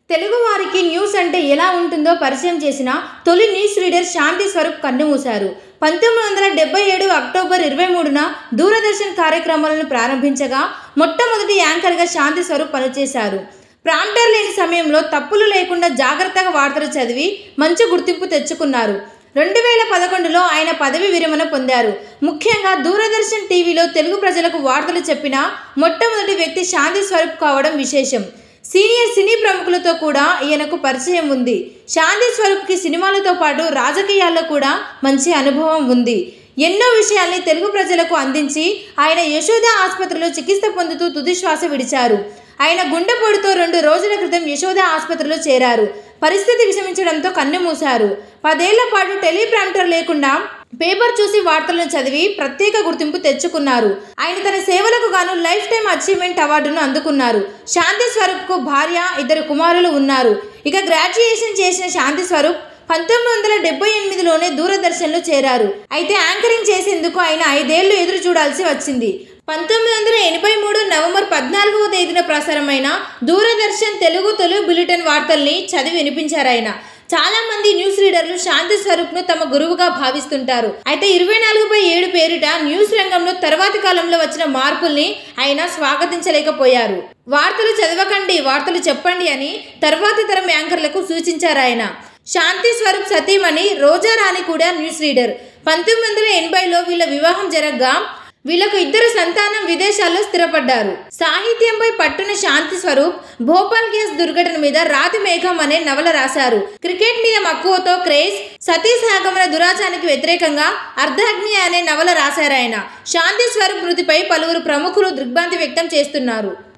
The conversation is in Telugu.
తెలుగు వారికి న్యూస్ అంటే ఎలా ఉంటుందో పరిచయం చేసిన తొలి న్యూస్ రీడర్ శాంతి స్వరూప్ కన్నుమూశారు. 1977 అక్టోబర్ 23న దూరదర్శన్ కార్యక్రమాలను ప్రారంభించగా మొట్టమొదటి యాంకర్గా శాంతి స్వరూప్ పనిచేశారు. ప్రాంప్టర్ లేని సమయంలో తప్పులు లేకుండా జాగ్రత్తగా వార్తలు చదివి మంచి గుర్తింపు తెచ్చుకున్నారు. 2011లో ఆయన పదవి విరమణ పొందారు. ముఖ్యంగా దూరదర్శన్ టీవీలో తెలుగు ప్రజలకు వార్తలు చెప్పిన మొట్టమొదటి వ్యక్తి శాంతి స్వరూప్ కావడం విశేషం. సీనియర్ సినీ ప్రముఖులతో కూడా ఈయనకు పరిచయం ఉంది. శాంతి స్వరూప్కి సినిమాలతో పాటు రాజకీయాల్లో కూడా మంచి అనుభవం ఉంది. ఎన్నో విషయాల్ని తెలుగు ప్రజలకు అందించి ఆయన యశోద ఆసుపత్రిలో చికిత్స పొందుతూ తుదిశ్వాస విడిచారు. ఆయన గుండెపోటుతో 2 రోజుల క్రితం యశోద ఆసుపత్రిలో చేరారు. పరిస్థితి విషమించడంతో కన్నుమూశారు. 10 ఏళ్ల పాటు టెలిప్రాంప్టర్ లేకుండా పేపర్ చూసి వార్తలను చదివి ప్రత్యేక గుర్తింపు తెచ్చుకున్నారు. ఆయన తన సేవలకు గాను లైఫ్ టైమ్ అచీవ్మెంట్ అవార్డును అందుకున్నారు. శాంతి స్వరూప్కు భార్య, 2 కుమారులు ఉన్నారు. ఇక గ్రాడ్యుయేషన్ చేసిన శాంతి స్వరూప్ 1978లోనే దూరదర్శన్లో చేరారు. అయితే యాంకరింగ్ చేసేందుకు ఆయన 5 ఏళ్లు ఎదురు చూడాల్సి వచ్చింది. 1983 నవంబర్ 14వ తేదీన ప్రసారమైన దూరదర్శన్ తెలుగు తొలి బులెటిన్ వార్తల్ని చదివి వినిపించారాయన. చాలా మంది న్యూస్ రీడర్లు శాంతి స్వరూప్ను తమ గురువుగా భావిస్తుంటారు. అయితే 24/7 పేరిట న్యూస్ రంగంలో తర్వాతి కాలంలో వచ్చిన మార్పుల్ని ఆయన స్వాగతించలేకపోయారు. వార్తలు చదవకండి, వార్తలు చెప్పండి అని తర్వాతి తరం యాంకర్లకు సూచించారాయన. శాంతి స్వరూప్ సతీమణి రోజారాణి కూడా న్యూస్ రీడర్. 1980లో వీళ్ళ వివాహం జరగ్గా వీళ్లకు 2 సంతానం విదేశాల్లో స్థిరపడ్డారు. సాహిత్యంపై పట్టున శాంతి స్వరూప్ భోపాల్ గ్యాస్ దుర్ఘటన మీద రాతి మేఘం అనే నవల రాశారు. క్రికెట్ మీద మక్కువతో క్రేజ్, సతీష్ ఆగమన దురాచారానికి వ్యతిరేకంగా అర్ధాగ్ని అనే నవల రాశారాయన. శాంతి స్వరూప్ మృతిపై పలువురు ప్రముఖులు దిగ్భ్రాంతి వ్యక్తం చేస్తున్నారు.